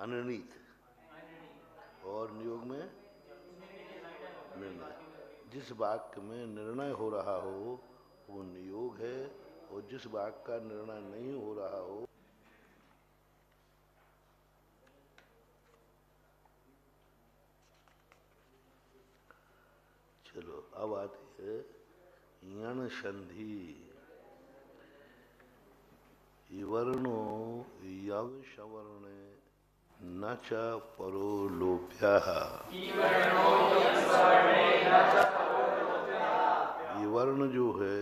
अनिर्णीत और नियोग में निर्णय। जिस वाक्य में निर्णय हो रहा हो वो नियोग है, और जिस वाक्य का निर्णय नहीं हो रहा हो चलो अब आती है यण संधि। वर्णो यव सवर्णे न च परो लोभ्यः। ये वर्ण जो है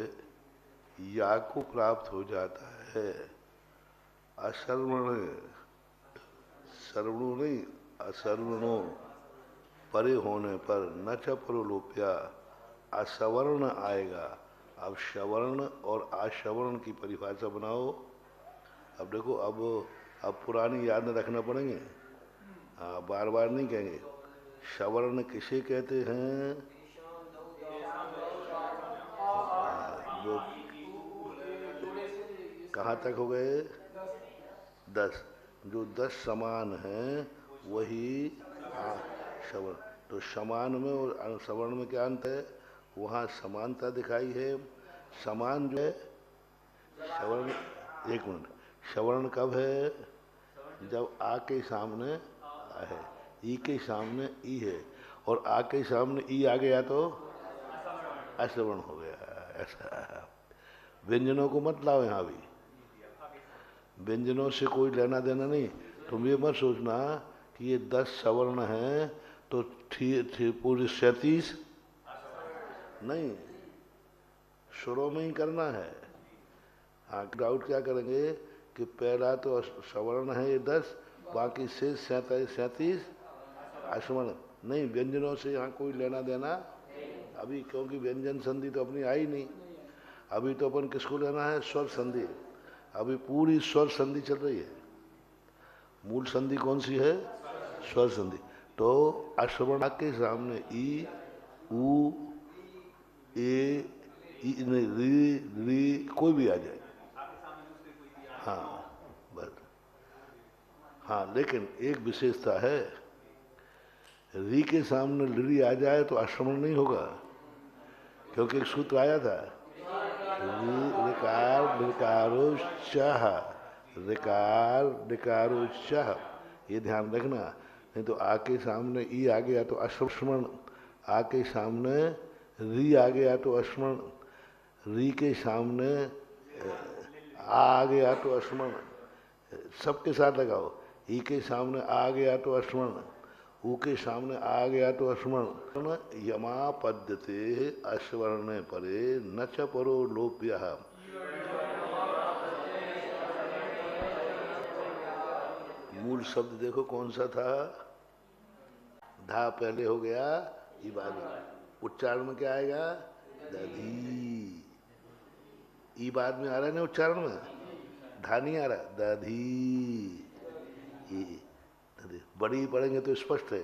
या को प्राप्त हो जाता है असर्वण, सर्वणो नहीं असर्वणो परे होने पर न च परो लोभ्या असवर्ण आएगा। अब सवर्ण और असवर्ण की परिभाषा बनाओ। अब देखो अब पुरानी याद रखना पड़ेंगे, हाँ बार बार नहीं कहेंगे। सवर्ण किसे कहते हैं? वो कहाँ तक हो गए? 10। जो 10 समान हैं वही सवर्ण। तो समान में और सवर्ण में क्या अंतर है? वहाँ समानता दिखाई है। समान जो है सवर्ण, एक मिनट, सवर्ण कब है? जब आ के सामने आ है, ई के सामने ई है, और आ के सामने ई आ गया तो असवर्ण हो गया। ऐसा व्यंजनों को मत लाओ यहाँ भी, व्यंजनों से कोई लेना देना नहीं। तुम ये मत सोचना कि ये 10 सवर्ण हैं तो पूरी 37 नहीं, सुरों में ही करना है। हाँ डाउट क्या करेंगे कि पहला तो सवर्ण है ये 10, बाकी से 37 असवर्ण। नहीं, व्यंजनों से यहाँ कोई लेना देना अभी, क्योंकि व्यंजन संधि तो अपनी आई नहीं। अभी तो अपन किसको लेना है? स्वर संधि। अभी पूरी स्वर संधि चल रही है। मूल संधि कौन सी है? स्वर संधि। तो अश्रवण के सामने ई, उ, ए, री, री कोई भी आ जाए, हाँ बस। हाँ लेकिन एक विशेषता है, री के सामने ली आ जाए तो अश्रवण नहीं होगा, क्योंकि एक सूत्र आया था ऋकार ऋकारोच्चाह, ऋकार ऋकारोच्चाह, ये ध्यान रखना। नहीं तो आ के सामने ई आ गया तो अश्रवण, आ के सामने री आ गया तो अश्रवण, री के सामने आ गया तो अश्रवण। सबके साथ लगाओ, ई के सामने आ गया तो अश्रवण, ऊ के सामने आ गया तो अश्वर्ण। यमा पद्यते अश्वर्ण परे न च परो लोप्यः। मूल शब्द देखो कौन सा था? धा पहले हो गया, ई बाद में। उच्चारण में क्या आएगा? दधी। ई बाद में आ रहा है ना उच्चारण में, धा नहीं आ रहा, दधी। बड़ी पढ़ेंगे तो स्पष्ट है,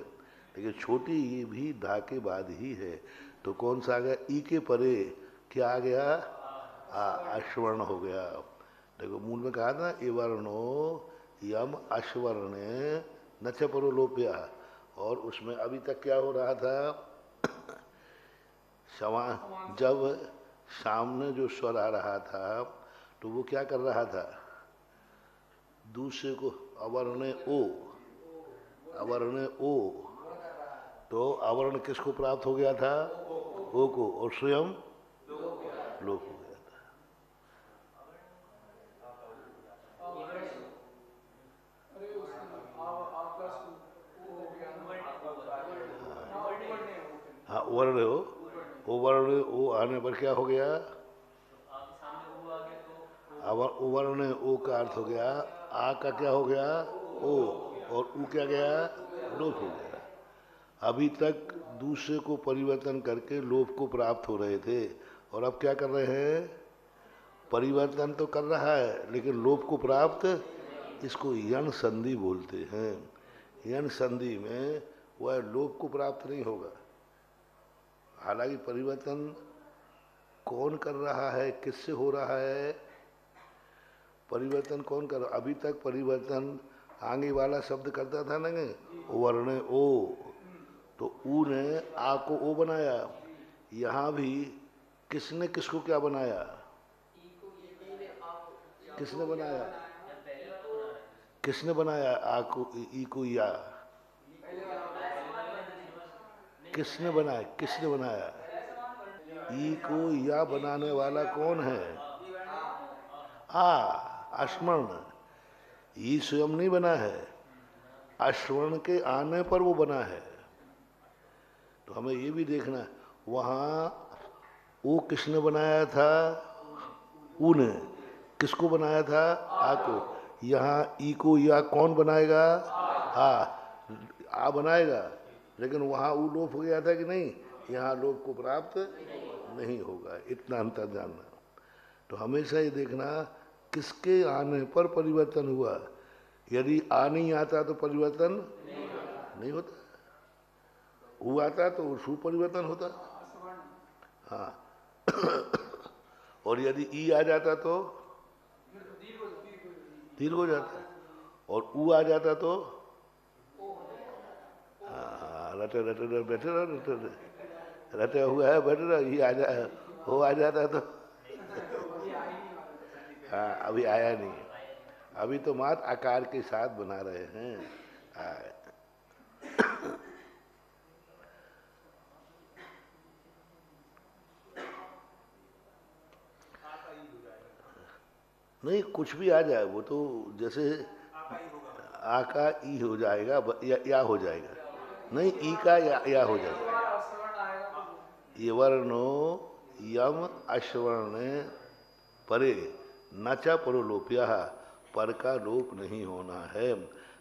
लेकिन छोटी ये भी धा के बाद ही है। तो कौन सा आ गया? ई के परे क्या आ गया? अश्वर्ण हो गया। देखो मूल में कहा था ये वर्णो यम अश्वर्ण न च परो लोप्या, और उसमें अभी तक क्या हो रहा था? जब सामने जो स्वर आ रहा था तो वो क्या कर रहा था? दूसरे को अवर्ण ओ, अवर्ण ओ, तो अवर्ण किसको प्राप्त हो गया था? ओ को, और स्वयं लोप हो गया था। हाँ वर्ण हो, वो वर्ण ओ आने पर क्या हो गया? वर्ण ओ का अर्थ हो गया, आ का क्या हो गया? ओ, और ऊ क्या गया? लोप हो गया। अभी तक दूसरे को परिवर्तन करके लोप को प्राप्त हो रहे थे, और अब क्या कर रहे हैं? परिवर्तन तो कर रहा है लेकिन लोप को प्राप्त, इसको यण संधि बोलते हैं। यण संधि में वह लोप को प्राप्त नहीं होगा। हालांकि परिवर्तन कौन कर रहा है, किससे हो रहा है? परिवर्तन कौन कर रहा? अभी तक परिवर्तन आगे वाला शब्द करता था ना, वर्ण ओ, तो ऊ ने आ को ओ बनाया। यहां भी किसने किसको क्या बनाया? किसने बनाया? किसने बनाया आ को ई को या? किसने बनाया? किसने बनाया? ई को या बनाने वाला कौन है? आ, अश्मर्ण। ई स्वयं नहीं बना है, अश्वर्ण के आने पर वो बना है। तो हमें ये भी देखना है, वहां वो किसने बनाया था? ऊ ने। किसको बनाया था? आ को। यहाँ ई को या कौन बनाएगा? आ। आ बनाएगा, लेकिन वहां ऊ लोप हो गया था कि नहीं? यहाँ लोप को प्राप्त नहीं होगा, इतना अंतर जानना। तो हमेशा ये देखना किसके आने पर परिवर्तन हुआ। यदि आ नहीं आता तो परिवर्तन नहीं होता, ऊ आता तो उसको परिवर्तन होता। हाँ और यदि ई आ जाता तो दीर्घ हो जाता, और ऊ आ जाता तो हाँ, रटे रटे रटे बैठे रहो, रटे रटे हुआ है बैठे रहो, ई आ जा, हो आ जाता तो हाँ अभी आया नहीं, अभी तो मात्र आकार के साथ बना रहे हैं। नहीं कुछ भी आ जाए, वो तो जैसे आ का ई हो जाएगा या हो जाएगा, नहीं ई का या हो जाएगा। ये वर्णो यम अश्वर्ण परे न च परोलोप्या, पर का लोप नहीं होना है।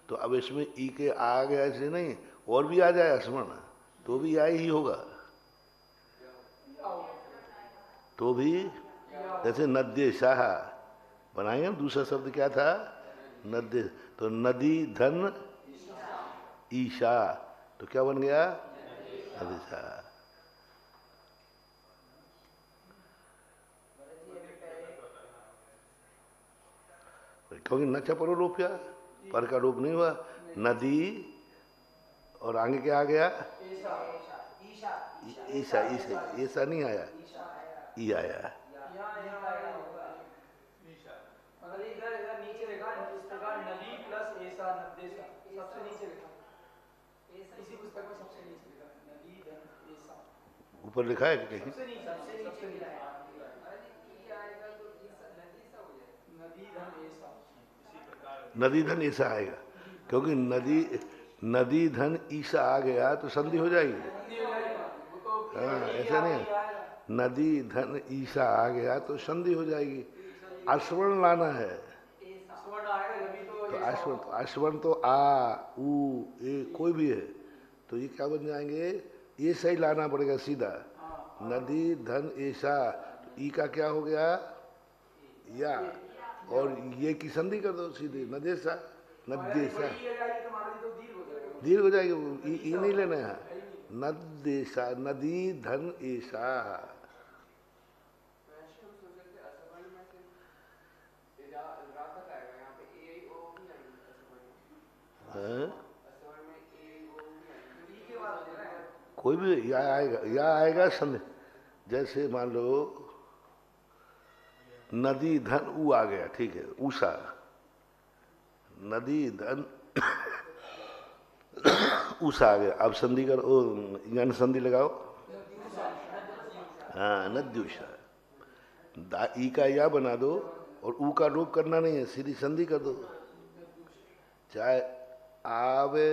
तो अब इसमें ई के आ गया ऐसे नहीं, और भी आ जाए स्मरण तो भी आई ही होगा, तो भी जैसे नद्य शाह बनाएंगे। दूसरा शब्द क्या था? नद्य। तो नदी धन ईशा, तो क्या बन गया? नदी शाह। क्योंकि न चपरो लोप्या, पर का लोप नहीं हुआ। नदी और आगे क्या आ गया? ईसा। ईसा ऐसा नहीं आया, ई आया। ऊपर लिखा है कहीं? नदी धन ऐसा आएगा, क्योंकि नदी नदी धन ईसा आ गया तो संधि हो जाएगी। हाँ ऐसा नहीं है, नदी धन ईसा आ गया तो संधि हो जाएगी। अश्वर्ण लाना है तो अश्वर्ण तो आ ऊ ए कोई भी है, तो ये क्या बन जाएंगे? ये सही लाना पड़ेगा सीधा। नदी धन ऐसा, तो ई का क्या हो गया? या, और ये की संधि कर दो सीधे, नदेशा। नदेशा दीर्घ हो जाएगी, ई नहीं लेना है। नदेशा, नदी धन ऐसा। कोई भी या आएगा संधि। जैसे मान लो नदी धन ऊ आ गया, ठीक है, ऊषा। नदी धन ऊषा आ गया, अब संधि करो, यानी संधि लगाओ। हाँ नद्यूषा, ई का या बना दो, और ऊ का लोप करना नहीं है, सीधी संधि कर दो। चाहे आवे,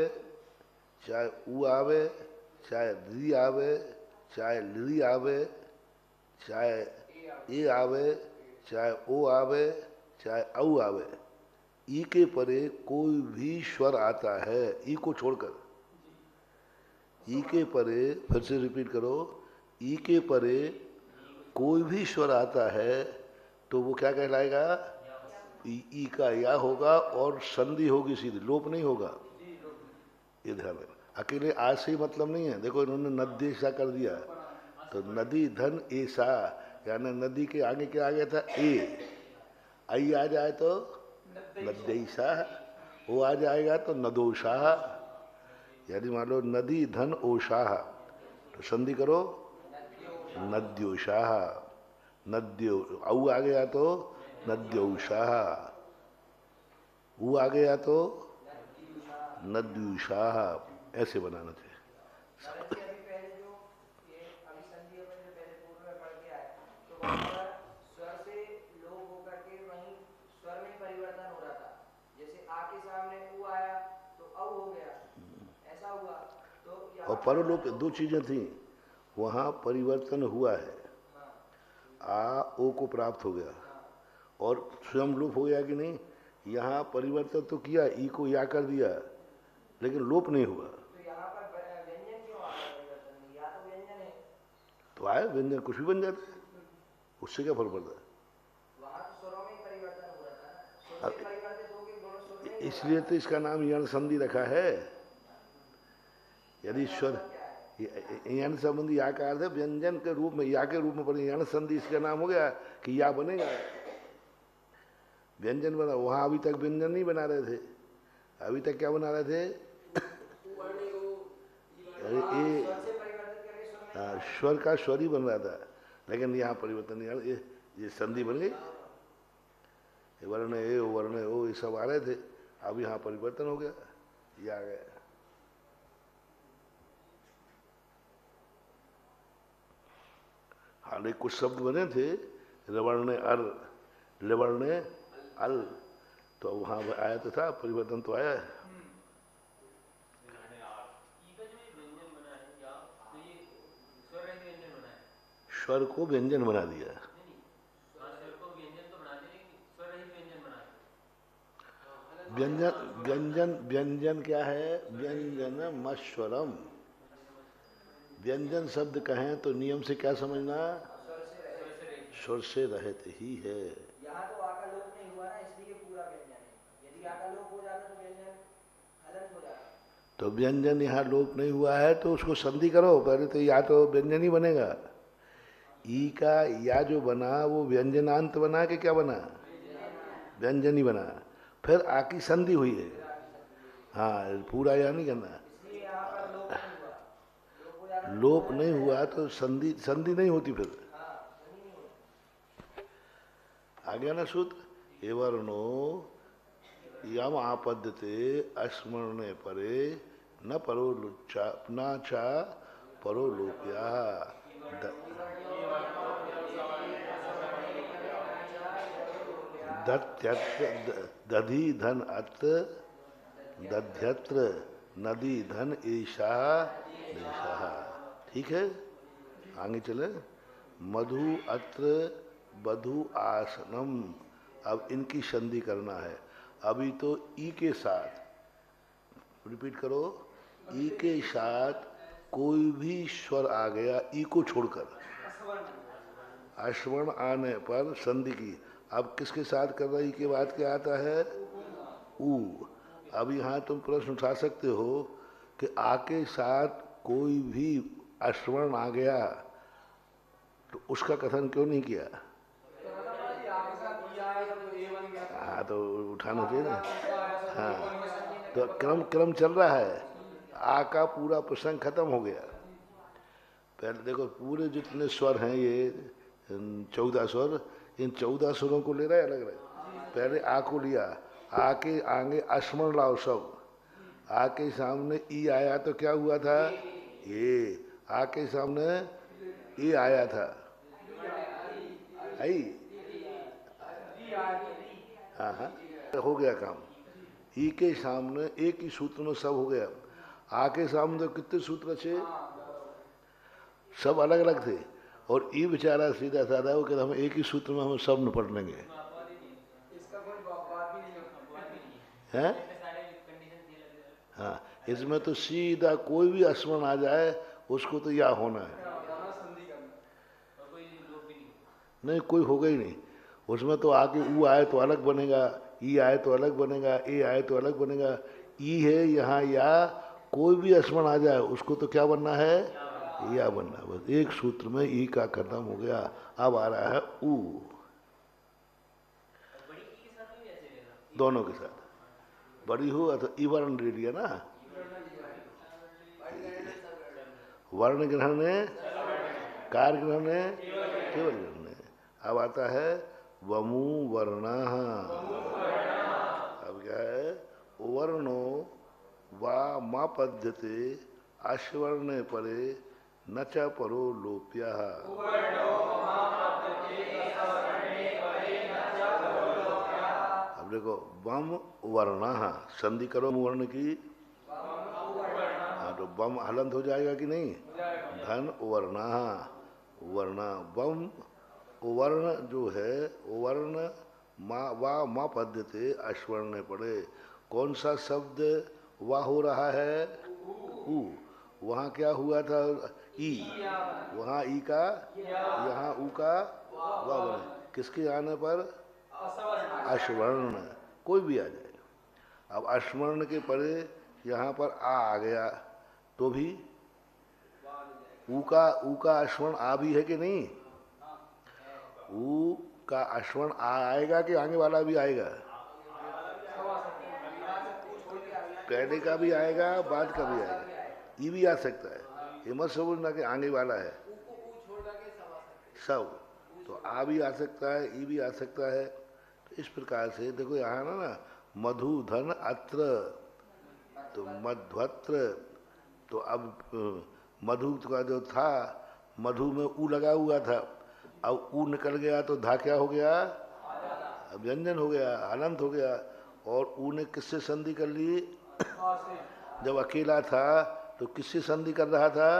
चाहे ऊ आवे, चाहे री आवे, चाहे ली आवे, चाहे ए आवे, चाहे ओ आवे, चाहे औ आवे, ई के परे कोई भी स्वर आता है, ई को छोड़कर, ई के परे, फिर से रिपीट करो, ई के परे कोई भी स्वर आता है तो वो क्या कहलाएगा? ई का या होगा और संधि होगी सीधी, लोप नहीं होगा। ये ध्यान रखना। अकेले आज से ही मतलब नहीं है। देखो इन्होंने नद्देशा कर दिया, तो नदी धन ऐसा, यानी नदी के आगे क्या आ गया था? ए। आई आ जाए तो नद्देशा, वो आ जाएगा तो नदोषा, यानी मान लो नदी धन ओषा, तो संधि करो नद्योषा, नद्यो, औ आ गया तो नद्योषा, ऊ आ गया तो नद्युषा, ऐसे बनाना चाहिए। और परलोप दो चीजें थी, वहां परिवर्तन हुआ है, आ ओ को प्राप्त हो गया और स्वयं लोप हो गया कि नहीं? यहाँ परिवर्तन तो किया, ई को या कर दिया, लेकिन लोप नहीं हुआ। तो यहाँ पर व्यंजन क्यों आ रहा है? परिवर्तन नहीं, या तो व्यंजन है तो आए व्यंजन कुछ भी बन जाते हैं, उससे क्या फर्क पड़ता है? वहाँ तो स्वरों में परिवर्तन हो रहा था, स्वर से परिवर्तित होकर दोनों स्वर में। इसलिए तो इसका नाम यण संधि रखा है। यदि स्वर यण संबंधी या का अर्थ है व्यंजन के रूप में, या के रूप में बने, यण संधि इसका नाम हो गया कि या बनेगा, व्यंजन बना। वहां अभी तक व्यंजन नहीं बना रहे थे, अभी तक क्या बना रहे थे? स्वर का स्वर ही बन रहा था, लेकिन यहाँ परिवर्तन नहीं, ये संधि बन गई, वर्ण ए वर्ण ओ ये सब आ रहे थे, अब यहाँ परिवर्तन हो गया, ये आ गया। हालांकि कुछ शब्द बने थे, रवर्ण अर, लवर्ण अल, तो वहां आया तो था, परिवर्तन तो आया है। स्वर को व्यंजन बना दिया। व्यंजन व्यंजन व्यंजन क्या है? व्यंजन मस्वरम। व्यंजन शब्द कहें तो नियम से क्या समझना? स्वर से रहते ही है। यहाँ तो आका लोप नहीं हुआ ना, इसलिए पूरा व्यंजन है। यदि आका लोप हो जाता तो व्यंजन हलन हो जाता। तो व्यंजन यहाँ लोप नहीं हुआ है तो उसको संधि करो पहले, तो या तो व्यंजन ही बनेगा। ई का या जो बना वो व्यंजनांत बना के क्या बना? व्यंजन ही बना, फिर आ की संधि हुई है। हाँ, पूरा या नहीं करना। लोप नहीं हुआ तो संधि, संधि नहीं होती फिर। आ गया ना सूत्र? एवर्णो यम आपद्यते अस्मरणे परे न परो लुच्चा न चा परो लोप्या। दधि धन अत दध्यत्र नदी धन ईशा देशा। ठीक है, आगे चले। मधु अत्र बधु आसनम, अब इनकी संधि करना है। अभी तो ई के साथ, रिपीट करो, ई के साथ कोई भी स्वर आ गया, ई को छोड़कर, अश्वर्ण आने पर संधि की। अब किसके साथ कर रही के बाद क्या आता है? ऊ। अब यहाँ तुम प्रश्न उठा सकते हो कि आ के साथ कोई भी अश्वर्ण आ गया तो उसका कथन क्यों नहीं किया? हाँ, तो उठाना चाहिए ना। हाँ, तो क्रम चल रहा है, आ का पूरा प्रसंग खत्म हो गया। पहले देखो पूरे जितने स्वर हैं ये 14 स्वर, इन 14 स्वरों को ले रहा है अलग अलग। पहले आ को लिया, आ के आगे अश्मण लाओ सब, आ के सामने ई आया तो क्या हुआ था? ये आ के सामने ई आया था, आई। हाँ हाँ, हो गया काम। ई के सामने एक ही सूत्र में सब हो गया। आ के सामने तो कितने सूत्र अच्छे? सब अलग अलग थे, और ये बेचारा सीधा साधा वो कहता हम एक ही सूत्र में हम सब निपट लेंगे। इसका कोई बात भी नहीं हैं? हाँ, इसमें तो सीधा कोई भी स्मरण आ जाए उसको तो या होना है, नहीं कोई होगा ही नहीं। उसमें तो आगे ऊ आए तो अलग बनेगा, ई आए तो अलग बनेगा, ए आए तो अलग बनेगा। ई है यहाँ या, कोई भी स्मरण आ जाए उसको तो क्या बनना है, या बनना। बस एक सूत्र में ई का खत्म हो गया। अब आ रहा है ऊ, दोनों के साथ बड़ी हो अथवा ई वर्ण ले लिया ना, वर्ण ग्रहण ने, कार ग्रहण ने, केवल ग्रहण ने। अब आता है वमु वर्णा। अब क्या है, वर्णो वा मा पद्यते आश्वरणे परे न च परो लोप्या। अब देखो वम वर्णा, संधि करो वर्ण की, हाँ तो बम हलंत हो जाएगा कि नहीं, धन वर्णा, वर्णा बम वर्ण जो है, वर्ण माँ वा माँ पद्यते अश्वर्ण पड़े। कौन सा शब्द वाह हो रहा है, ऊ। वहाँ क्या हुआ था, ई, वहाँ ई का, यहाँ ऊ का वाह बने। किसके आने पर, अश्वर्ण, कोई भी आ जाए। अब अश्वर्ण के परे यहाँ पर आ गया तो भी ऊ का अश्वर्ण आ भी है कि नहीं, ऊ का अश्वर्ण आएगा कि आगे वाला भी आएगा, पहले का भी आएगा बाद का भी आएगा, ये भी आ सकता है। ये मत समझना कि आगे वाला है सब, तो आ भी आ सकता है, ई भी आ सकता है। तो इस प्रकार से देखो यहाँ ना मधु धन अत्र, तो मध्वत्र, तो अब मधु का जो था, मधु में ऊ लगा हुआ था, अब ऊ निकल गया तो धा क्या हो गया, अब व्यंजन हो गया, हलंत हो गया। और ऊ ने किससे संधि कर ली, जब अकेला था तो किससे संधि कर रहा था,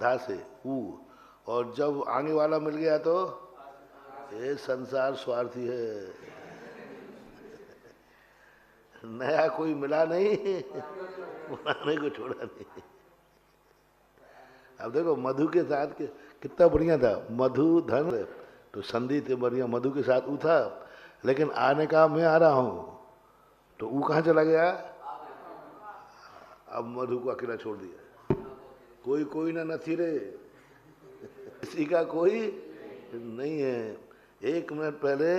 धा से, ऊ। और जब आने वाला मिल गया तो ये संसार स्वार्थी है, नया कोई मिला नहीं, पुराने को छोड़ा नहीं। अब देखो मधु के साथ के कितना बढ़िया था, मधु धन, तो संधि थे बढ़िया, मधु के साथ ऊ था, लेकिन आने का मैं आ रहा हूं तो ऊ कहाँ चला गया, अब मधु को अकेला छोड़ दिया। कोई ना नथी रे, किसी का कोई नहीं है। एक मिनट पहले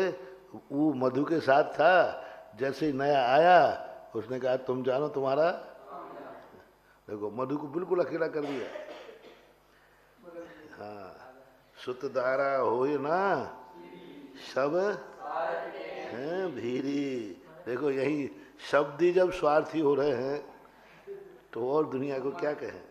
वो मधु के साथ था, जैसे ही नया आया उसने कहा तुम जानो तुम्हारा, देखो मधु को बिल्कुल अकेला कर दिया। हाँ, सुत दारा हो ना सब हैं भीरी। देखो यही शब्द ही जब स्वार्थी हो रहे हैं तो और दुनिया को क्या कहें।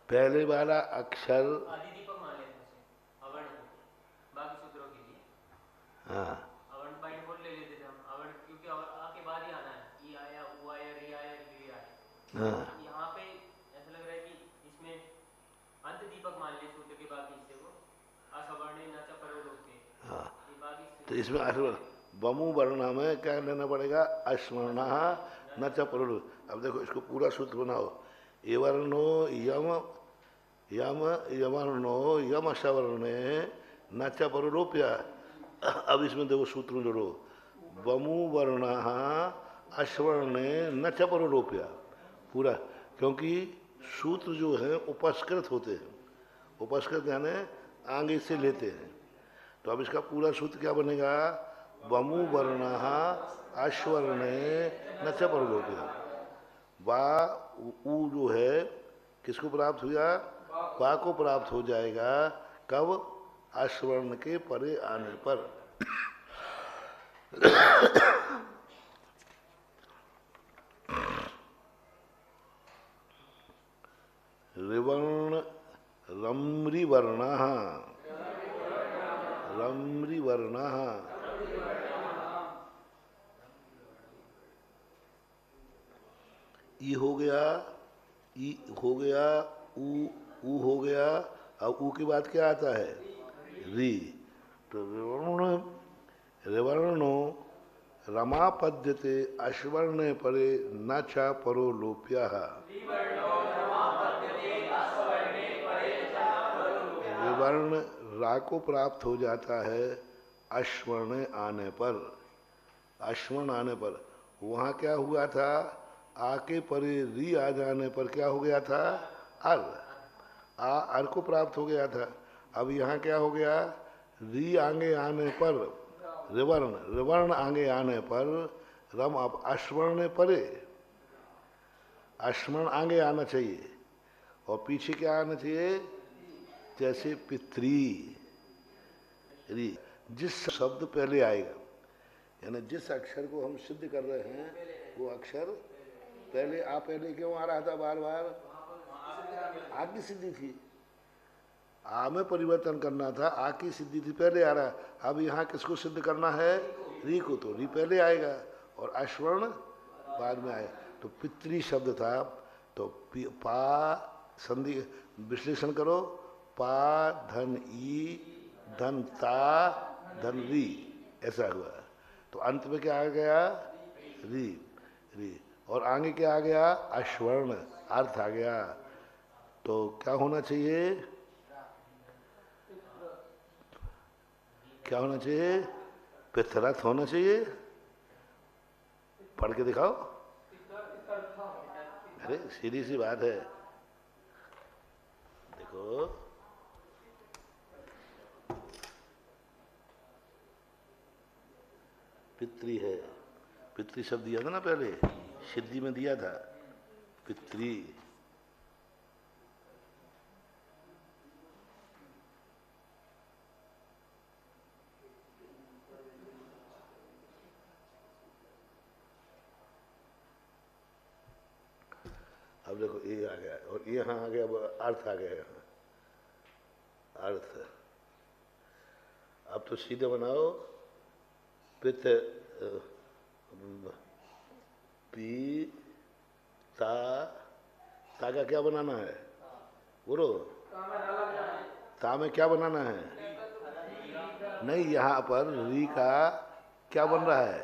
पहले वाला अक्षर हाँ, हाँ, यहाँ पे ऐसा लग रहा है कि इसमें अंत दीपक मान ले सूत्र के बाकी हिस्से को, असवर्णे न च परो लोके। हाँ, तो इसमें अश्वर्ण बमु वर्णा में क्या लेना पड़ेगा, अश्वर्णा न च परो। अब देखो इसको पूरा सूत्र बनाओ, एवर्णो यम यम यवर्णो यम सवर्णे न च परोलोप्य। अब इसमें देखो सूत्र जोड़ो, बमु वर्णा अश्वर्णे न च परोलोप्य पूरा, क्योंकि सूत्र जो है उपस्कृत होते हैं, उपस्कृत यानी आगे से लेते हैं। तो अब इसका पूरा सूत्र क्या बनेगा, बमु वर्णा अश्वर्णे न च परोलोप्य। वा ऊ जो है किसको प्राप्त हुआ, वा को प्राप्त हो जाएगा कब, अश्वर्ण के परे आने पर। रिवर्ण रम्री रम्रिवर्णः, रम्रिवर्णः। ई हो गया, ई हो गया, ऊ हो गया। अब ऊ के बाद क्या आता है? री। तो रिवर्णो रमापद्यते अश्वर्णे परे न च परो लोप्यः। विवर्ण रा को प्राप्त हो जाता है अश्वर्ण आने पर। अश्वर्ण आने पर वहाँ क्या हुआ था? आ के परे री आ जाने पर क्या हो गया था? अर। अर को प्राप्त हो गया था। अब यहाँ क्या हो गया? री आगे आने पर रिवर्ण, रिवर्ण आगे आने पर रम। अब अश्वर्ण परे, अश्वर्ण आगे आना चाहिए और पीछे क्या आना चाहिए? जैसे पितरी री। जिस शब्द पहले आएगा, यानी जिस अक्षर को हम सिद्ध कर रहे हैं वो अक्षर पहले पहले क्यों आ रहा था बार बार? आ की सिद्धि थी, आ में परिवर्तन करना था, आ की सिद्धि थी, पहले आ रहा। अब यहाँ किसको सिद्ध करना है? री को। तो री पहले आएगा और अश्वर्ण बाद में आए। तो पितरी शब्द था, तो पा संधि विश्लेषण करो। पा धन ई धन ता धन री, ऐसा हुआ। तो अंत में क्या आ गया? री। री। और आगे क्या आ गया? अश्वर्ण, अर्थ आ गया। तो क्या होना चाहिए? क्या होना चाहिए? पितरथ होना चाहिए। पढ़ के दिखाओ। अरे सीधी सी बात है, देखो। पितृ है, पितृ शब्द दिया था ना पहले, सिद्धि में दिया था पितृ। अब देखो ये आ गया और ये यहाँ आ गया, अर्थ आ गया यहाँ, अर्थ। अब तो सीधे बनाओ। पित पी ता का क्या बनाना है? बोलो। ता में क्या बनाना है? नहीं, यहाँ पर री का क्या बन रहा है?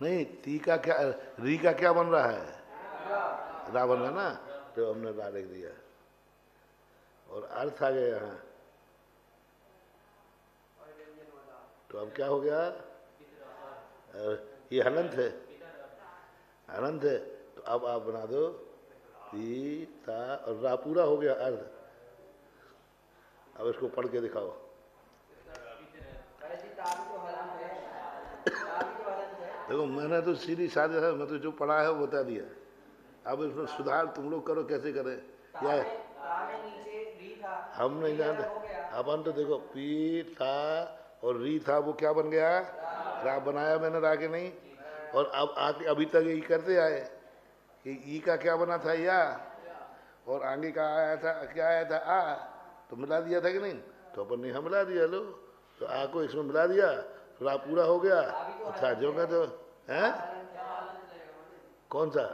नहीं, ती का क्या, री का क्या बन रहा है? रा बन रहा ना, तो हमने रा लिख दिया और अर्थ आ गया यहाँ। तो अब क्या हो गया? ये हलंत है, अनंत है। तो अब आप बना दो पीता और रा, पूरा हो गया अर्थ। अब इसको पढ़ के दिखाओ। देखो मैंने तो सीधी साधे है, मैं तो जो पढ़ा है वो बता दिया। अब इसमें सुधार तुम लोग करो, कैसे करें या हम नहीं जानते। अपन तो देखो पी था और री था, वो क्या बन गया? रा बनाया मैंने, रा के नहीं। और अब आके अभी तक यही करते आए कि ई का क्या बना था? या। और आगे का आया था, क्या आया था? आ। तो मिला दिया था कि नहीं? तो अपन ने मिला दिया। लो, तो आ को इसमें मिला दिया, रा पूरा हो गया। अच्छा जो मैं तो है कौन सा?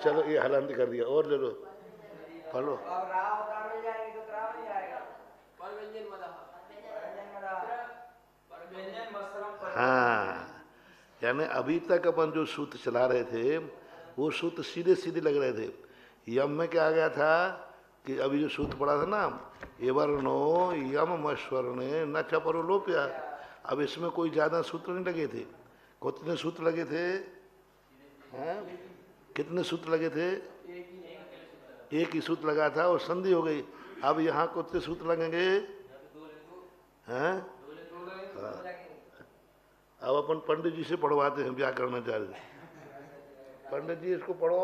चलो ये हलांत कर दिया और ले लो, पढ़ लो। हाँ, यानी अभी तक अपन जो सूत्र चला रहे थे वो सूत्र सीधे सीधे लग रहे थे। यम में क्या आ गया था कि अभी जो सूत्र पढ़ा था ना, एवर्णो यम मश्वर्णे न चपरो लोप्या। अब इसमें कोई ज्यादा सूत्र नहीं लगे थे। कितने सूत्र लगे थे? हैं? कितने सूत्र लगे थे? एक ही सूत्र लगा था और संधि हो गई। अब यहाँ कितने सूत्र लगेंगे? हैं? अब अपन पंडित जी से पढ़वाते हैं व्याकरणाचार्य। पंडित जी इसको पढ़ो,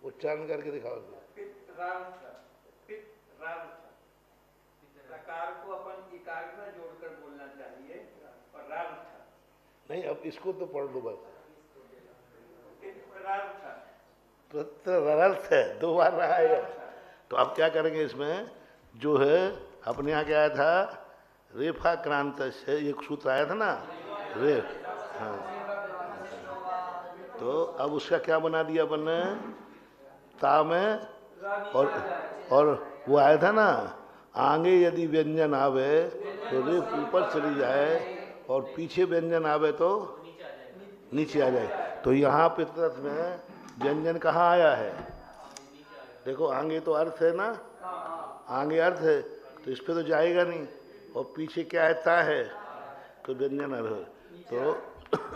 उच्चारण करके दिखाओ। को अपन इकार में जोड़कर बोलना चाहिए और नहीं, अब इसको तो पढ़ लो बस। तो प्रत्यर्थ है, 2 बार रहा है। तो अब क्या करेंगे इसमें, जो है अपने यहाँ क्या आया था, रेफाक्रांत से एक सूत्र आया था ना, रेफ, हाँ, तो अब उसका क्या बना दिया अपन ने, ता में, और वो आया था ना, आगे यदि व्यंजन आवे तो रेफ ऊपर चली जाए और पीछे व्यंजन आवे तो नीचे आ जाए। तो यहाँ पितरथ में व्यंजन कहाँ आया है, देखो आगे तो अर्थ है ना, आगे अर्थ है तो इस पे तो जाएगा नहीं, और पीछे क्या है, ता है, तो व्यंजन अर्थ।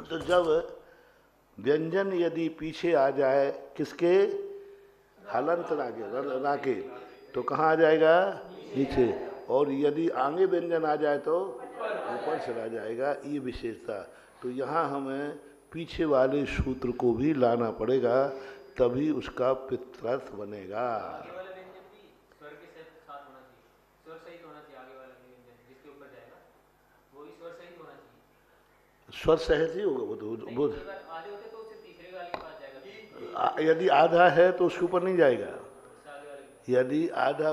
तो जब व्यंजन यदि पीछे आ जाए किसके, हलंत राके, तो कहाँ आ जाएगा, नीचे, और यदि आगे व्यंजन आ जाए तो ऊपर चला जाएगा, ये विशेषता। तो यहाँ हमें पीछे वाले सूत्र को भी लाना पड़ेगा, तभी उसका पितृर्थ बनेगा। आगे वाला व्यंजन भी स्वर के साथ होना चाहिए, स्वर सहित होना चाहिए। आगे वाला व्यंजन जिसके ऊपर जाएगा वो भी स्वर सहित होना चाहिए। स्वर सहित ही होगा वो तो, वो आधे होते तो उससे तीसरे वाले के पास जाएगा। यदि आधा है तो उसके ऊपर नहीं जाएगा। यदि आधा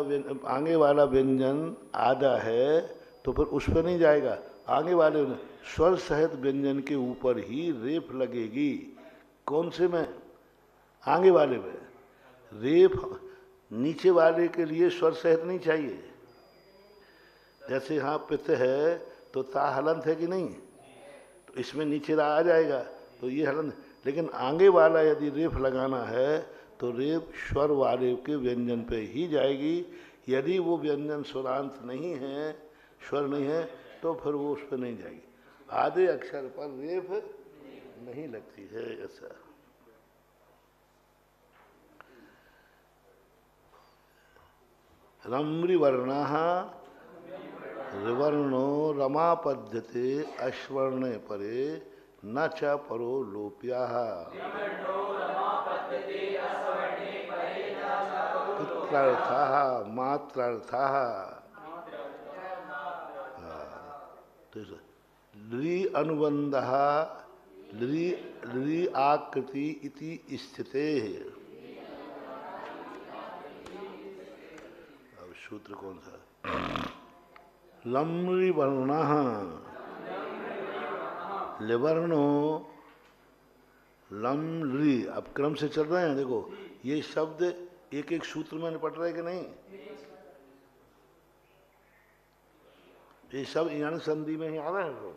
आगे वाला व्यंजन आधा है तो फिर उस पर नहीं जाएगा, आगे वाले स्वर सहित व्यंजन के ऊपर ही रेफ लगेगी। कौन से में, आगे वाले में। रेफ नीचे वाले के लिए स्वर सहित नहीं चाहिए। जैसे यहाँ पित है तो ता हलंत है कि नहीं, तो इसमें नीचे रा आ जाएगा, तो ये हलंत। लेकिन आगे वाला यदि रेफ लगाना है तो रेफ स्वर वाले के व्यंजन पे ही जाएगी। यदि वो व्यंजन स्वरांत नहीं है, स्वर नहीं है, तो फिर वो उस पर नहीं जाएगी। आधे अक्षर पर रेफ नहीं लगती है। ऐसा रम्रिवर्ण रिवर्णो रमापद्यते अश्वर्णे परे न च परो लोप्याः पित्रार्थः मात्रार्थः। लृ अनुबंधः लृ आकृति इति स्थितेः। अब सूत्र कौन सा, लम्रिवर्णः लिवर्णो लम ली। अब क्रम से चल रहे हैं, देखो ये शब्द एक एक सूत्र में निपट रहे कि नहीं, ये सब यण संधि में ही आ रहे हैं।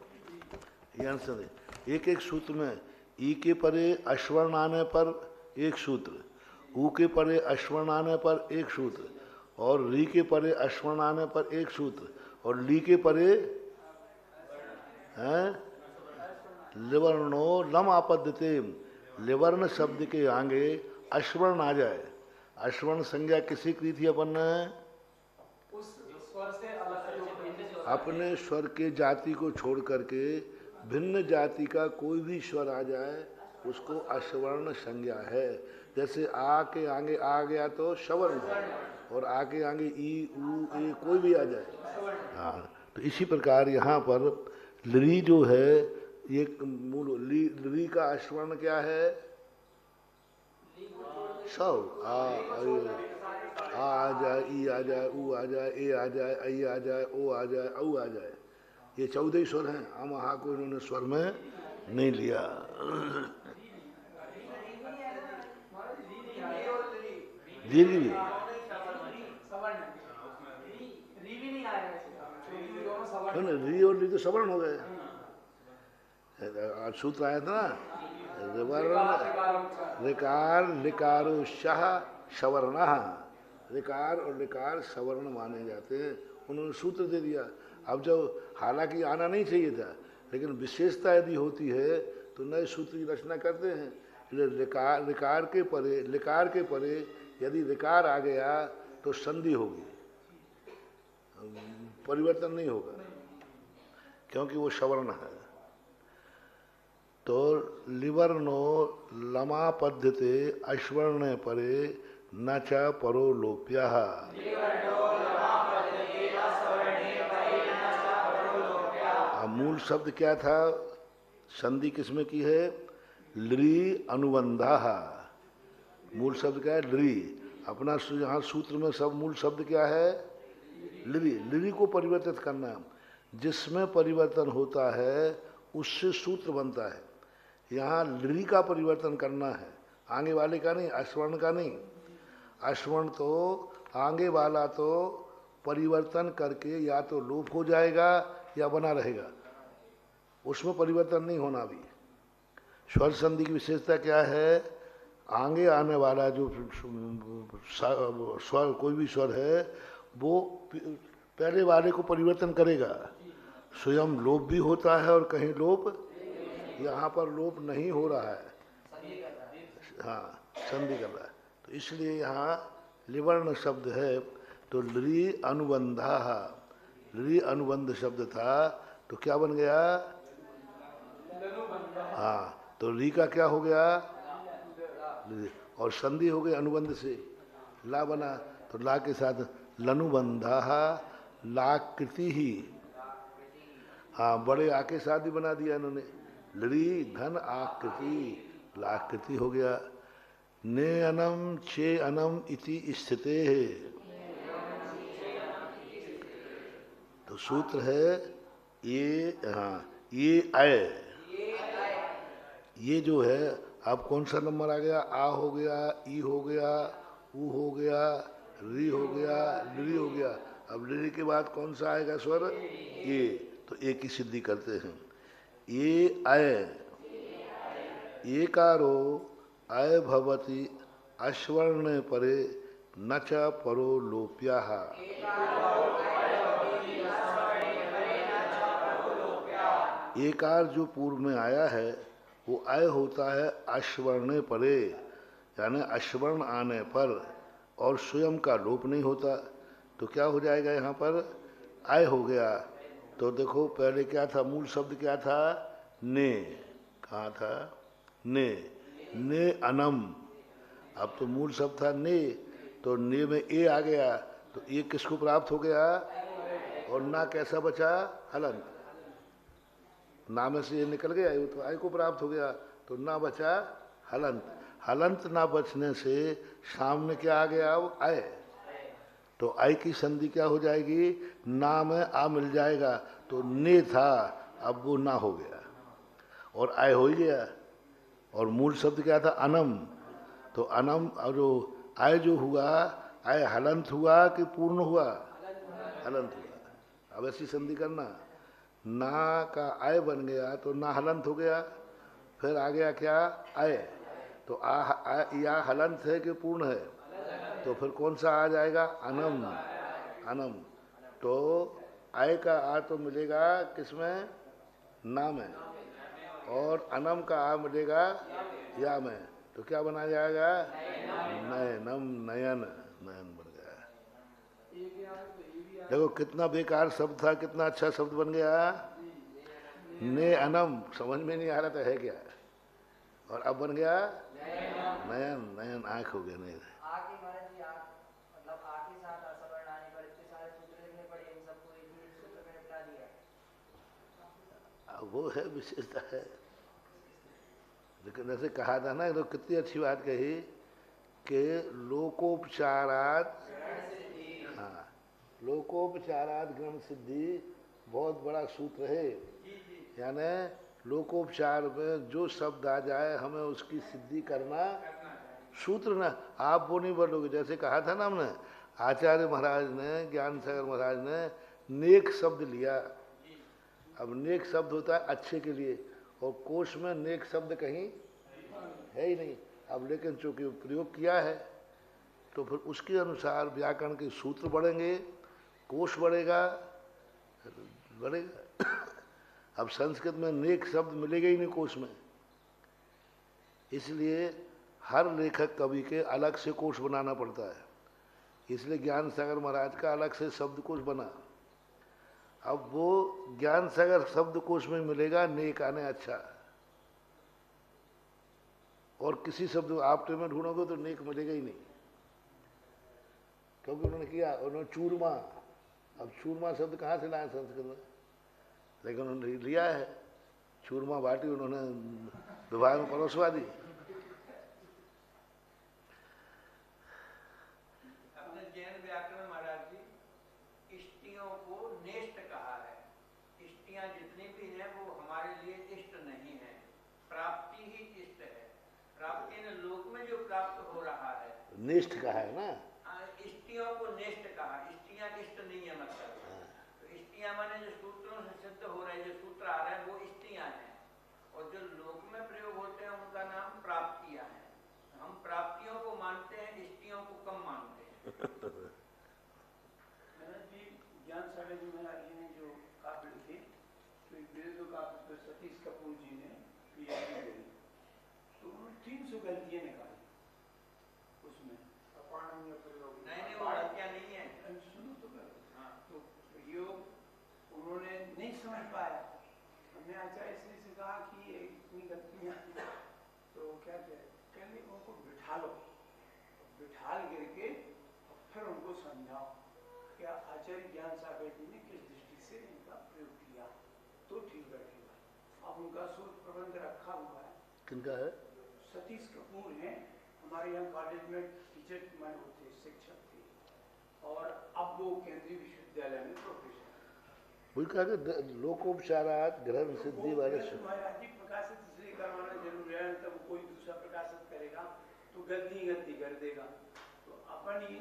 यण संधि एक एक सूत्र में, ई के परे अश्वर्ण आने पर एक सूत्र, ऊ के परे अश्वर्ण आने पर एक सूत्र, और री के परे अश्वर्ण आने पर एक सूत्र, और ली के परे हैं लिवर्णो लम आपद्यते। लिवर्ण शब्द के आगे अश्वर्ण आ जाए। अश्वर्ण संज्ञा किसी की थी अपन ने, अपने स्वर के जाति को छोड़ करके भिन्न जाति का कोई भी स्वर आ जाए उसको अश्वर्ण संज्ञा है। जैसे आ के आगे आ गया तो शवर्ण, और आ के आगे ई ऊ ए कोई भी आ जाए। हाँ, तो इसी प्रकार यहाँ पर लृ जो है, ये मूल लृ का अश्वर्ण क्या है, सव। आ जाए, ई आ जाए, ऊ आ जाए, ए आ जाए, आई आ जाए, ओ आ जाए, औ आ जाए, ये 14 स्वर हैं। हम वहाँ को इन्होंने स्वर में नहीं लिया। दीर्घ भी री और ली तो सवर्ण हो गए। सूत्र आया था ना, ऋकार लिकारो शाह सवर्ण, ऋकार और लिकार सवर्ण माने जाते हैं। उन्होंने सूत्र दे दिया। अब जब हालांकि आना नहीं चाहिए था, लेकिन विशेषता यदि होती है तो नए सूत्र की रचना करते हैं। लिकार के परे यदि ऋकार आ गया तो संधि होगी, परिवर्तन नहीं होगा, क्योंकि वो सवर्ण है। तो लिवर्णो लमापद्यते अश्वर्ण परे न च परो लोप्यः। मूल शब्द क्या था, संधि किसमें की है, लृ अनुबंधः। मूल शब्द क्या है? लृ। अपना यहाँ सूत्र में सब मूल शब्द क्या है? लृ। लृ को परिवर्तित करना, जिसमें परिवर्तन होता है उससे सूत्र बनता है। यहाँ लृ का परिवर्तन करना है, आगे वाले का नहीं, अश्वर्ण का नहीं। अश्वर्ण तो आगे वाला तो परिवर्तन करके या तो लोप हो जाएगा या बना रहेगा, उसमें परिवर्तन नहीं होना। भी स्वर संधि की विशेषता क्या है? आगे आने वाला जो स्वर, कोई भी स्वर है, वो पहले वाले को परिवर्तन करेगा। स्वयं लोप भी होता है और कहीं लोप, यहाँ पर लोप नहीं हो रहा है, हाँ संधि कर रहा है। तो इसलिए यहाँ लिवर्ण शब्द है, तो लृ अनुबंधा, लृ अनुबंध शब्द था तो क्या बन गया? हाँ, तो लृ का क्या हो गया? और संधि हो गई अनुबंध से, ला बना, तो ला के साथ लनुबंधा, लाकृति ही। हाँ, बड़े आ के साथ ही बना दिया इन्होंने, लृ धन आकृति, लाकृति हो गया। ने अनम चे अनम इति स्थिते है, तो सूत्र है ये, हाँ ये आय, ये जो है अब कौन सा नंबर आ गया? आ हो गया, ई हो गया, उ हो गया, री हो गया, लृ हो गया। अब लृ के बाद कौन सा आएगा स्वर? ये, तो एक ही सिद्धि करते हैं। ये आय, एकारो आय भवति अश्वर्ण परे न च परो लोप्या। एकार जो पूर्व में आया है वो आय होता है अश्वर्ण परे, यानी अश्वर्ण आने पर, और स्वयं का लोप नहीं होता। तो क्या हो जाएगा यहाँ पर? आय हो गया। तो देखो पहले क्या था? मूल शब्द क्या था? ने। कहाँ था? ने। ने अनम। अब तो मूल शब्द था ने, तो ने में ए आ गया, तो ए किसको प्राप्त हो गया? और ना कैसा बचा? हलंत। ना में से ये निकल गया, ये तो आय को प्राप्त हो गया, तो ना बचा हलंत। हलंत ना बचने से सामने क्या आ गया? अब आय। तो आय की संधि क्या हो जाएगी? ना में आ मिल जाएगा, तो ने था, अब वो ना हो गया और आय हो ही गया। और मूल शब्द क्या था? अनम। तो अनम, और जो आय जो हुआ, आय हलंत हुआ कि पूर्ण हुआ? हलंत हुआ। अब ऐसी संधि करना, ना का आय बन गया तो ना हलंत हो गया, फिर आ गया क्या? आय। तो या हलंत है कि पूर्ण है? तो फिर कौन सा आ जाएगा? अनम। अनम। तो आय का आ तो मिलेगा किसमें? ना में, और अनम का आ मिलेगा या में, तो क्या बना जाएगा? नयनम, नयन, नयन बन गया। देखो कितना बेकार शब्द था, कितना अच्छा शब्द बन गया। ने अनम, समझ में नहीं आ रहा था है क्या, और अब बन गया नयन। नयन आंख हो गया। नहीं, वो है विशेषता है। लेकिन ऐसे कहा था ना, तो कितनी अच्छी बात कही कि लोकोपचारात, हाँ लोकोपचारात ग्रहण सिद्धि बहुत बड़ा सूत्र है। यानी लोकोपचार में जो शब्द आ जाए हमें उसकी सिद्धि करना सूत्र ना। आप वो नहीं बोलोगे, जैसे कहा था ना हमने, आचार्य महाराज ने, ज्ञान सागर महाराज ने नेक शब्द लिया। अब नेक शब्द होता है अच्छे के लिए, और कोश में नेक शब्द कहीं है ही नहीं। अब लेकिन चूंकि प्रयोग किया है तो फिर उसके अनुसार व्याकरण के सूत्र बढ़ेंगे, कोश बढ़ेगा, बढ़ेगा। अब संस्कृत में नेक शब्द मिलेगा ही नहीं कोश में, इसलिए हर लेखक कवि के अलग से कोश बनाना पड़ता है। इसलिए ज्ञान सागर महाराज का अलग से शब्दकोश बना। अब वो ज्ञान सागर शब्दकोश में मिलेगा नेक आने अच्छा, और किसी शब्द आपटे में ढूंढोगे तो नेक मिलेगा ही नहीं, क्योंकि उन्होंने किया, उन्होंने चूरमा। अब चूरमा शब्द कहाँ से लाए संस्कृत में? लेकिन उन्होंने लिया है, चूरमा बाटी उन्होंने विवाह में परोसवा दी। इष्टियों को नेष्ट कहा है। इष्टियां जितनी भी हैं वो हमारे लिए इष्ट नहीं है, प्राप्ति ही इष्ट है। प्राप्ति ने लोक में जो प्राप्त हो रहा है, निष्ठ का है ना, इष्टियों को नेष्ट कहा। इष्टियां इष्ट नहीं है मतलब। तो इष्टियां माने जो सूत्रों से सिद्ध हो रहे, जो सूत्र आ रहे हैं वो इष्टियां हैं, और जो लोक में प्रयोग होते हैं उनका नाम प्राप्तियां हैं। हम प्राप्तियों को मानते हैं, इष्टियों को कम मानते हैं। ज्ञान सागर जी महाराज जी ने जो काव्य लिखे, तो एक विरुद्ध काव्य पर सतीश कपूर जी ने पीएचडी करी, तो उन्होंने 300 गलतियां निकाली उसमें। नहीं वो गलतियां नहीं है, सुनो तो करो। हाँ, तो योग उन्होंने नहीं समझ पाया। हमने आचार्य श्री से कहा कि ये इतनी गलतियां, तो क्या कहने उनको बिठा लो, बिठाल करके फिर उनको समझाओ क्या आचार्य ज्ञान सागर जी ने किस दृष्टि से इनका प्रयोग किया तो ठीक बैठेगा। अब उनका शोध प्रबंध रखा हुआ है। किनका है? सतीश कपूर हैं, हमारे यहाँ कॉलेज में टीचर माने होते, शिक्षक थे, और अब वो केंद्रीय विश्वविद्यालय में प्रोफेसर। वही कहा कि लोकोपचारात ग्रहण सिद्धि वाले महाराज जी प्रकाशित इसलिए करवाना जरूरी है, तब कोई दूसरा प्रकाशित करेगा तो गलती कर देगा। तो अपन ही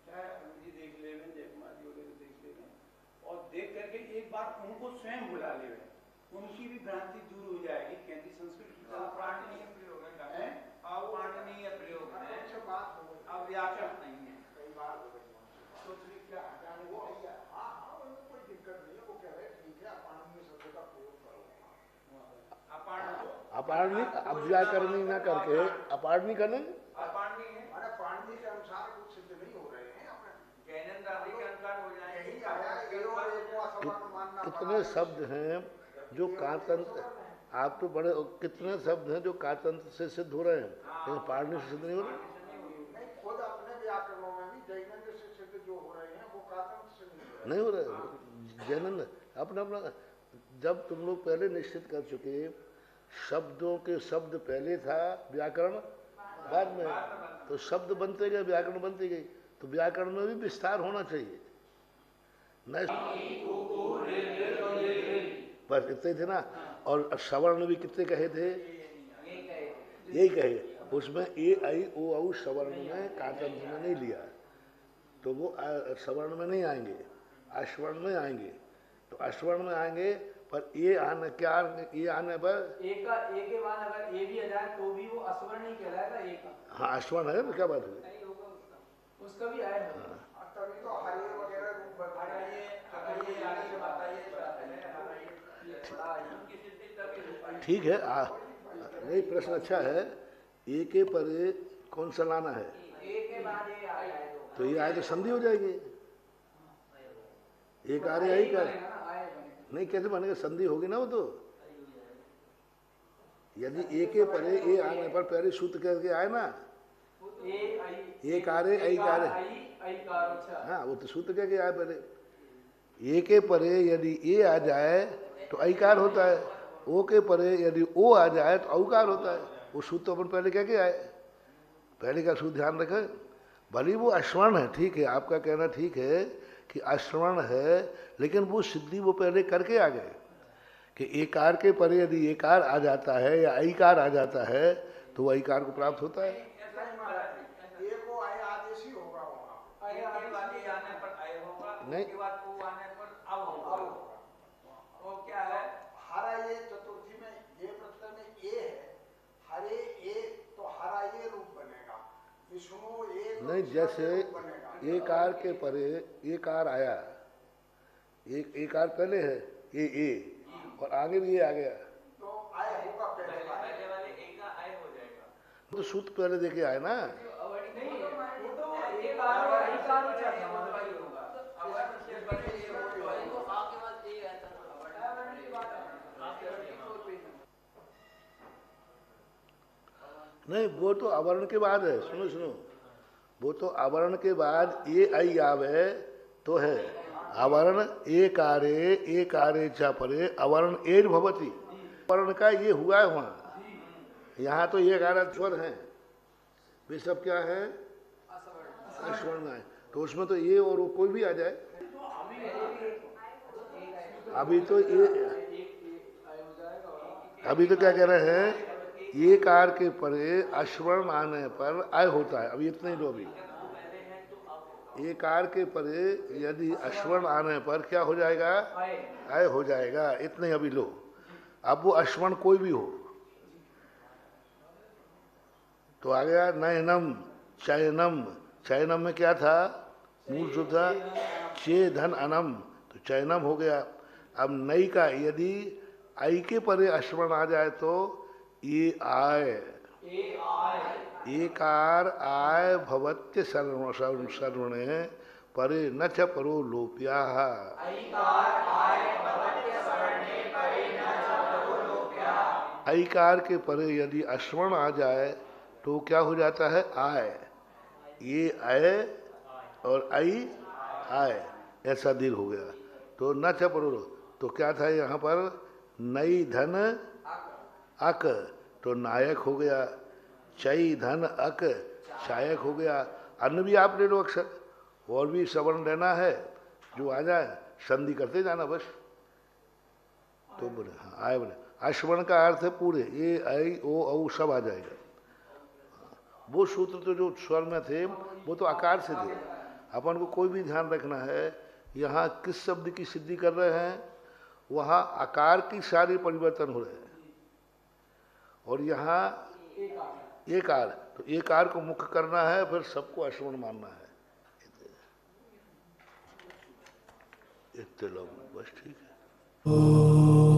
चाहे जी देख ले, जयकुमार जी वगैरह देख ले, और देख करके एक बार उनको स्वयं बुला ले, उनकी भी भ्रांति दूर हो जाएगी। केंद्रीय संस्कृत की पाणनीय प्रयोग है, पाणनीय प्रयोग है, अब व्याकरण नहीं है। कई बार तो क्या हटाने वो हाँ कोई दिक्कत नहीं है, वो कह रहे ठीक है अपाणनीय शब्द का प्रयोग करो। अपारणी अब व्याकरणी न करके अपारणी करने, अपारणी है माने पाणनी के अनुसार कुछ सिद्ध नहीं हो रहे हैं, अपने जैनन आदि के अनुसार हो जाएंगे। यही आया मानना। कितने शब्द हैं जो कातंत्र, आप तो बड़े, कितने शब्द हैं जो कातंत्र से सिद्ध हो रहे हैं, लेकिन पाणनी से सिद्ध नहीं हो रहे। नहीं, खुद अपने व्याकरणों में भी जैनन्द से सिद्ध जो हो रहे हैं वो कातंत्र से नहीं हो रहे। जैनन अपना अपना, जब तुम लोग पहले निश्चित कर चुके शब्दों के शब्द पहले था, व्याकरण बाद में, तो शब्द बनते गए, व्याकरण बनती गई, तो व्याकरण में भी विस्तार होना चाहिए। बस इतने थे ना। और सवर्ण भी कितने कहे थे? यही कहे, उसमें ए आई ओ औ सवर्ण में कातंत्र में नहीं लिया, तो वो सवर्ण में नहीं आएंगे, अश्वर्ण में आएंगे। तो अश्वर्ण में आएंगे, पर ये आने क्या, ये आने पर एक के बाद अगर ए भी आ जाए तो भी वो अस्वर्ण ही कहलाएगा। एक हाँ अश्वर्ण है, क्या बात है, उसका भी आया। तभी तो हरे वगैरह रूप बताइए। ठीक है। नहीं, प्रश्न अच्छा है। ए के परे कौन सा लाना है? तो ये आए तो संधि हो जाएगी। एक आ रही आई कर नहीं, कैसे बनेगा? संधि होगी ना वो तो। यदि ए के परे ए आने पर पहले सूत्र करके आए ना, ए कारे आई कारे, हाँ वो तो सूत्र करके आए पहले। ए के परे यदि ए आ जाए तो ऐकार होता है, ओ के परे यदि ओ आ जाए तो औकार होता है। वो सूत्र अपन पहले क्या के आए, पहले का सूत्र ध्यान रखें। भले वो अश्वर्ण है, ठीक है, आपका कहना ठीक है कि अश्वर्ण है, लेकिन वो सिद्धि वो पहले करके आ गए कि एकार के परे यदि एकार आ जाता है या ऐकार आ जाता है तो वो ऐकार को प्राप्त होता है। नहीं, क्या है हरा ये चतुर्थी में ये प्रत्यय में ए है, हरे ए तो हरा ये रूप बनेगा, विष्णु ए तो नहीं, जैसे एकार के परे एकार आया, एक एकार पहले है ए और आगे भी ये आ गया तो आय होगा पहले वाले एक का आय हो जाएगा। तो सूत्र पहले देखे आए ना। नहीं, वो तो आवरण के बाद है। सुनो सुनो, वो तो आवरण के बाद ये आई आवे तो है आवरण ए कारे चा परे आवरण एर भवती। आवरण का ये हुआ है वहाँ, यहाँ तो ये गारा स्वर है, वे सब क्या है, अश्वर्ण है। तो उसमें तो ये और वो कोई भी आ जाए। तो अभी अभी तो ये अभी तो क्या कह रहे हैं, ये कार के परे अश्वर्ण आने पर आय होता है। अभी इतना ही लो। अभी ये कार के परे यदि अश्वर्ण आने पर क्या हो जाएगा, आय हो जाएगा। इतना ही अभी लो। अब वो अश्वर्ण कोई भी हो तो आ गया नयनम चयनम। चयनम में क्या था, मूल सूत्र था चे धन अनम, तो चयनम हो गया। अब नई का यदि आई के परे अश्वर्ण आ जाए तो ये आय, एकार आय भवत्य सर्वणे परे न च परो लोप्या। ऐकार के परे यदि अश्वर्ण आ जाए तो क्या हो जाता है, आय। ये आय और आई आय ऐसा दीर्घ हो गया तो न च परो। तो क्या था यहाँ पर, नई धन अक तो नायक हो गया, चई धन अक शायक हो गया। अन्न भी आप ले लो अक्षर, और भी सवर्ण लेना है जो आ जाए, संधि करते जाना बस। तो बोले हाँ आए, बोले अश्वर्ण का अर्थ है पूरे, ए आई ओ औ सब आ जाएगा। वो सूत्र तो जो स्वर में थे वो तो आकार से थे। अपन को कोई भी ध्यान रखना है, यहाँ किस शब्द की सिद्धि कर रहे हैं, वहाँ आकार की सारी परिवर्तन हो रहे हैं। और यहाँ एकार, तो एकार को मुख्य करना है, फिर सबको अश्वर्ण मानना है। इतने लोग बस ठीक है।